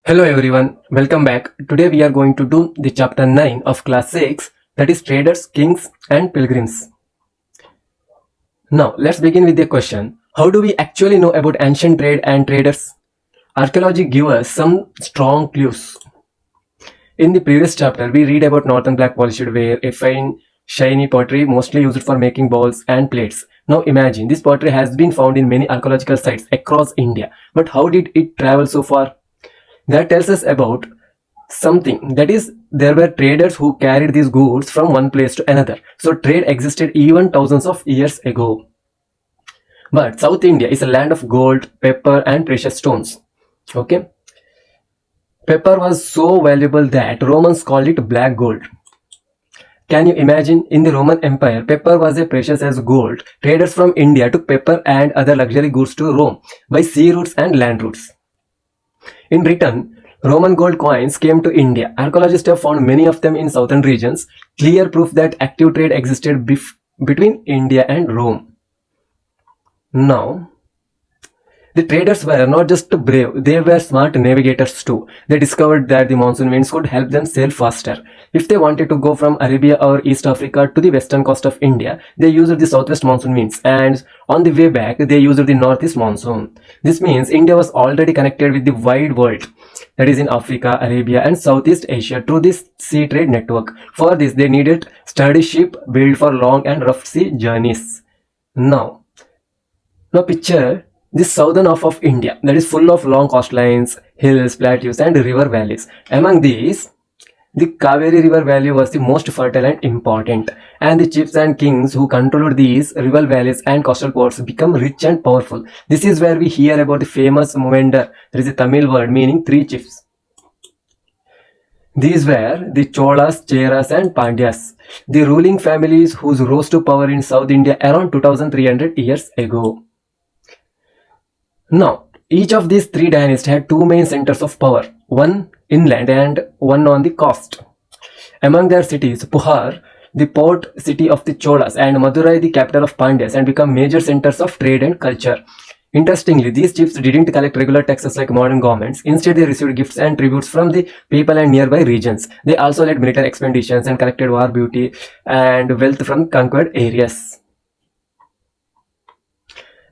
Hello everyone, welcome back. Today we are going to do the chapter 9 of class 6, that is Traders, Kings and Pilgrims. Now let's begin with the question, how do we actually know about ancient trade and traders? Archaeology gives us some strong clues. In the previous chapter, we read about northern black polished ware, a fine shiny pottery mostly used for making bowls and plates. Now imagine, this pottery has been found in many archaeological sites across India. But how did it travel so far? That tells us about something, that is, there were traders who carried these goods from one place to another. So trade existed even thousands of years ago. But South India is a land of gold, pepper and precious stones. Okay. Pepper was so valuable that Romans called it black gold. Can you imagine? In the Roman Empire, pepper was as precious as gold. Traders from India took pepper and other luxury goods to Rome by sea routes and land routes. In return, Roman gold coins came to India. Archaeologists have found many of them in southern regions, clear proof that active trade existed between India and Rome. Now, the traders were not just brave, they were smart navigators too. They discovered that the monsoon winds could help them sail faster. If they wanted to go from Arabia or East Africa to the western coast of India, they used the southwest monsoon winds, and on the way back, they used the northeast monsoon. This means India was already connected with the wide world, that is in Africa, Arabia and Southeast Asia, through this sea trade network. For this, they needed sturdy ship built for long and rough sea journeys. Now picture this southern half of India, that is full of long coastlines, hills, plateaus and river valleys. Among these, the Kaveri river valley was the most fertile and important, and the chiefs and kings who controlled these river valleys and coastal ports become rich and powerful. This is where we hear about the famous Movender. There is a Tamil word meaning three chiefs. These were the Cholas, Cheras and Pandyas, the ruling families who rose to power in South India around 2300 years ago. Now, each of these three dynasties had two main centers of power, one inland and one on the coast. Among their cities, Puhar, the port city of the Cholas, and Madurai, the capital of Pandyas, and become major centers of trade and culture. Interestingly, these chiefs didn't collect regular taxes like modern governments. Instead, they received gifts and tributes from the people and nearby regions. They also led military expeditions and collected war booty and wealth from conquered areas.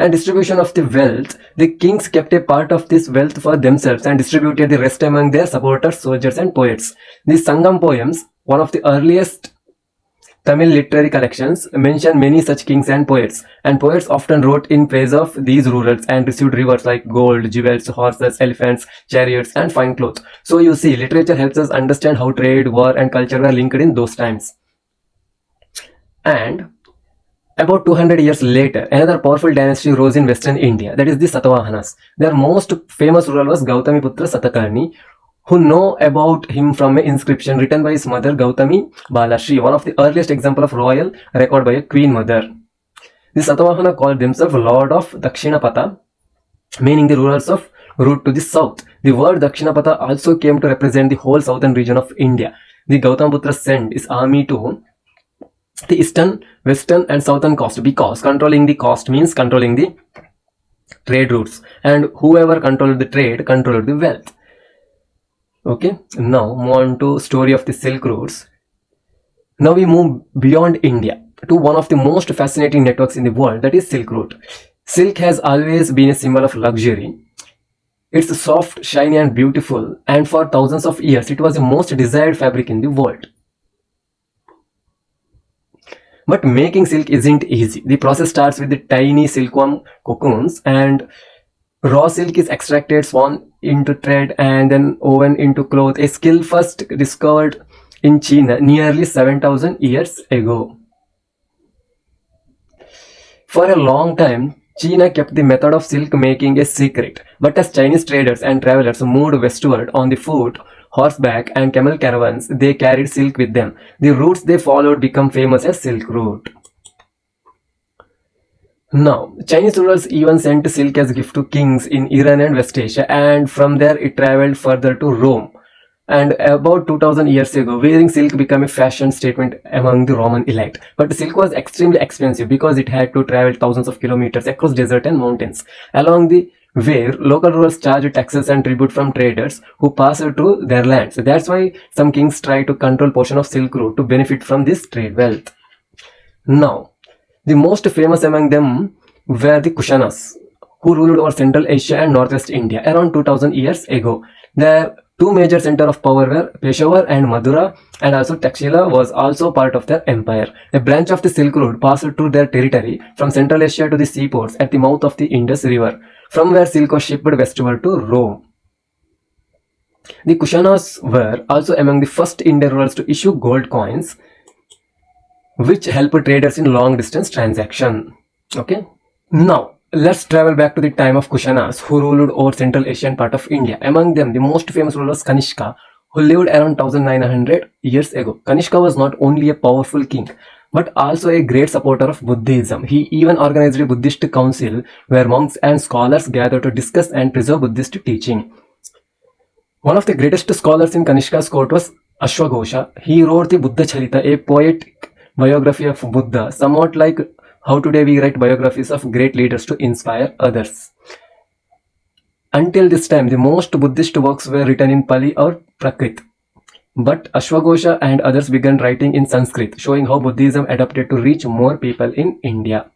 And distribution of the wealth, the kings kept a part of this wealth for themselves and distributed the rest among their supporters, soldiers and poets. The Sangam poems, one of the earliest Tamil literary collections, mention many such kings and poets often wrote in praise of these rulers and received rewards like gold, jewels, horses, elephants, chariots and fine clothes. So you see, literature helps us understand how trade, war and culture were linked in those times. And about 200 years later, another powerful dynasty rose in western India, that is the Satavahanas. Their most famous ruler was Gautamiputra Satakarni, who know about him from an inscription written by his mother Gautami Balashri, one of the earliest example of royal record by a queen mother. The Satavahana called themselves Lord of Dakshinapata, meaning the rulers of route to the south. The word Dakshinapata also came to represent the whole southern region of India. The Gautamiputra sent his army to the eastern, western and southern coast, because controlling the coast means controlling the trade routes, and whoever controlled the trade controlled the wealth. Okay, now move on to story of the Silk Routes. Now we move beyond India to one of the most fascinating networks in the world, that is Silk Route. Silk has always been a symbol of luxury. It's soft, shiny and beautiful, and for thousands of years it was the most desired fabric in the world. But making silk isn't easy. The process starts with the tiny silkworm cocoons, and raw silk is extracted, spun into thread and then woven into cloth, a skill first discovered in China nearly 7,000 years ago. For a long time, China kept the method of silk making a secret, but as Chinese traders and travelers moved westward on the foot, horseback and camel caravans, they carried silk with them. The routes they followed became famous as Silk Route. Now, Chinese rulers even sent silk as gift to kings in Iran and West Asia, and from there it traveled further to Rome. And about 2000 years ago, wearing silk became a fashion statement among the Roman elite. But silk was extremely expensive because it had to travel thousands of kilometers across desert and mountains. Along the way, local rulers charged taxes and tribute from traders who passed through their lands. That's why some kings tried to control portion of Silk Route to benefit from this trade wealth. Now, the most famous among them were the Kushanas, who ruled over Central Asia and Northwest India around 2000 years ago. Their two major centers of power were Peshawar and Madura, and also Takshila was also part of their empire. A branch of the Silk Road passed through their territory from Central Asia to the seaports at the mouth of the Indus River, from where silk was shipped westward to Rome. The Kushanas were also among the first Indian rulers to issue gold coins, which helped traders in long distance transaction. Okay. Now, let's travel back to the time of Kushanas, who ruled over Central Asian part of India. Among them, the most famous ruler was Kanishka, who lived around 1900 years ago. Kanishka was not only a powerful king, but also a great supporter of Buddhism. He even organized a Buddhist council where monks and scholars gathered to discuss and preserve Buddhist teaching. One of the greatest scholars in Kanishka's court was Ashwagosha. He wrote the Buddha Charita, a poetic biography of Buddha, somewhat like how today we write biographies of great leaders to inspire others. Until this time, the most Buddhist works were written in Pali or Prakrit. But Ashwagosha and others began writing in Sanskrit, showing how Buddhism adapted to reach more people in India.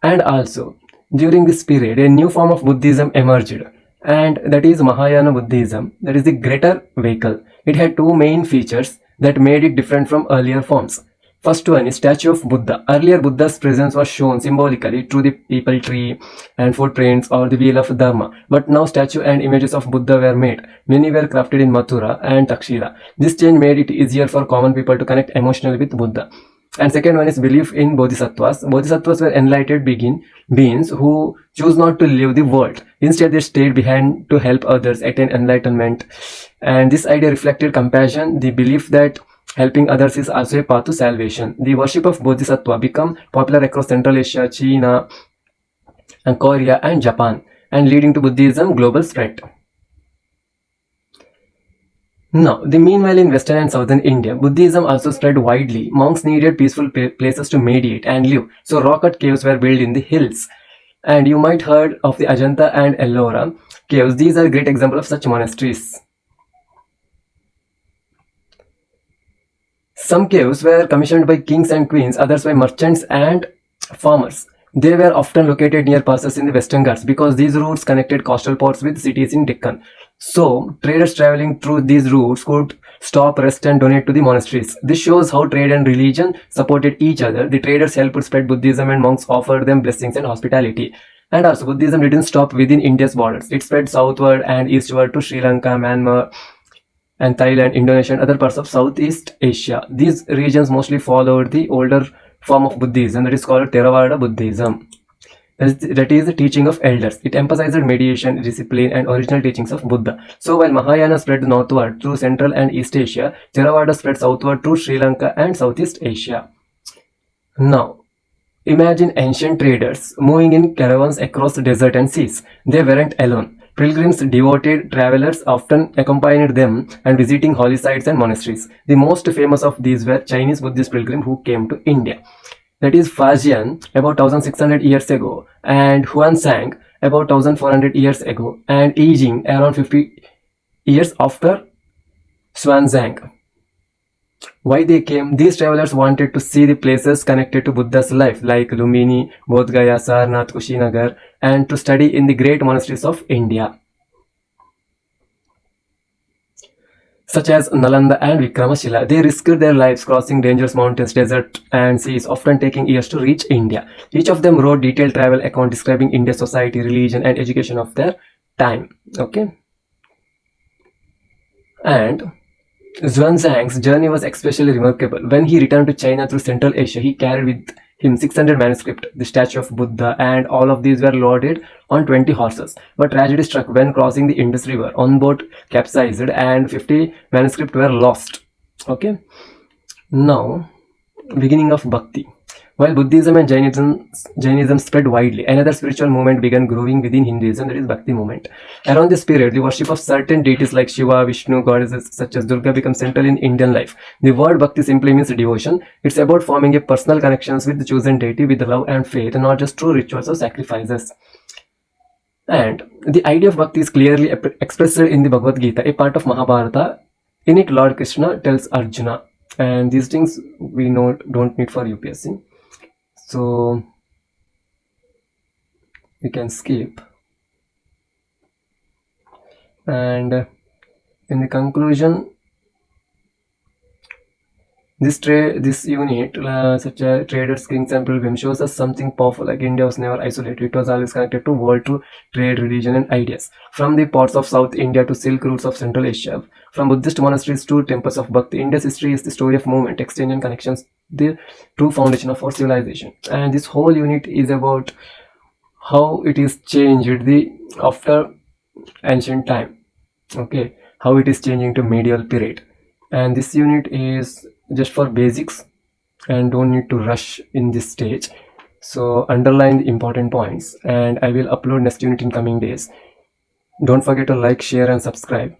And also, during this period, a new form of Buddhism emerged, and that is Mahayana Buddhism, that is the greater vehicle. It had two main features that made it different from earlier forms. First one is statue of Buddha. Earlier, Buddha's presence was shown symbolically through the peepal tree and footprints or the wheel of Dharma. But now statue and images of Buddha were made. Many were crafted in Mathura and Takshila. This change made it easier for common people to connect emotionally with Buddha. And second one is belief in Bodhisattvas. Bodhisattvas were enlightened beings who choose not to live the world. Instead, they stayed behind to help others attain enlightenment. And this idea reflected compassion, the belief that helping others is also a path to salvation. The worship of Bodhisattva became popular across Central Asia, China, and Korea and Japan, and leading to Buddhism global spread. Now, meanwhile in Western and Southern India, Buddhism also spread widely. Monks needed peaceful places to meditate and live, so rock-cut caves were built in the hills. And you might heard of the Ajanta and Ellora caves. These are great examples of such monasteries. Some caves were commissioned by kings and queens, others by merchants and farmers. They were often located near passes in the Western Ghats because these routes connected coastal ports with cities in Deccan. So, traders traveling through these routes could stop, rest and donate to the monasteries. This shows how trade and religion supported each other. The traders helped spread Buddhism and monks offered them blessings and hospitality. And also, Buddhism didn't stop within India's borders. It spread southward and eastward to Sri Lanka, Myanmar, and Thailand, Indonesia, and other parts of Southeast Asia. These regions mostly followed the older form of Buddhism that is called Theravada Buddhism. That is the teaching of elders. It emphasized meditation, discipline, and original teachings of Buddha. So while Mahayana spread northward through Central and East Asia, Theravada spread southward through Sri Lanka and Southeast Asia. Now, imagine ancient traders moving in caravans across the desert and seas. They weren't alone. Pilgrims, devoted travelers, often accompanied them and visiting holy sites and monasteries. The most famous of these were Chinese Buddhist pilgrims who came to India. That is Faxian about 1600 years ago, and Huansang about 1400 years ago, and Yijing around 50 years after Xuanzang. Why they came? These travelers wanted to see the places connected to Buddha's life like Lumbini, Bodh Gaya, Sarnath, Kushinagar, and to study in the great monasteries of India, such as Nalanda and Vikramashila. They risked their lives crossing dangerous mountains, deserts, and seas, often taking years to reach India. Each of them wrote detailed travel account describing India's society, religion, and education of their time. Okay, and Xuanzang's journey was especially remarkable. When he returned to China through Central Asia, he carried with him 600 manuscripts, the statue of Buddha, and all of these were loaded on 20 horses. But tragedy struck when crossing the Indus River. On boat capsized and 50 manuscripts were lost. Okay. Now, beginning of Bhakti. While Buddhism and Jainism spread widely, another spiritual movement began growing within Hinduism, that is Bhakti movement. Around this period, the worship of certain deities like Shiva, Vishnu, goddesses such as Durga became central in Indian life. The word Bhakti simply means devotion. It's about forming a personal connections with the chosen deity with love and faith, not just through rituals or sacrifices. And the idea of Bhakti is clearly expressed in the Bhagavad Gita, a part of Mahabharata. In it, Lord Krishna tells Arjuna, and these things we know don't need for UPSC. So we can skip. And in the conclusion, this unit, such as traders, kings, and pilgrims, shows us something powerful. Like India was never isolated; it was always connected to world through trade, religion, and ideas. From the ports of South India to Silk routes of Central Asia, from Buddhist monasteries to temples of Bhakti, India's history is the story of movement, exchange, and connections, the true foundation of our civilization. And this whole unit is about how it is changed after ancient time. Okay, how it is changing to medieval period. And this unit is just for basics and don't need to rush in this stage. So underline the important points, and I will upload next unit in coming days. Don't forget to like, share, and subscribe.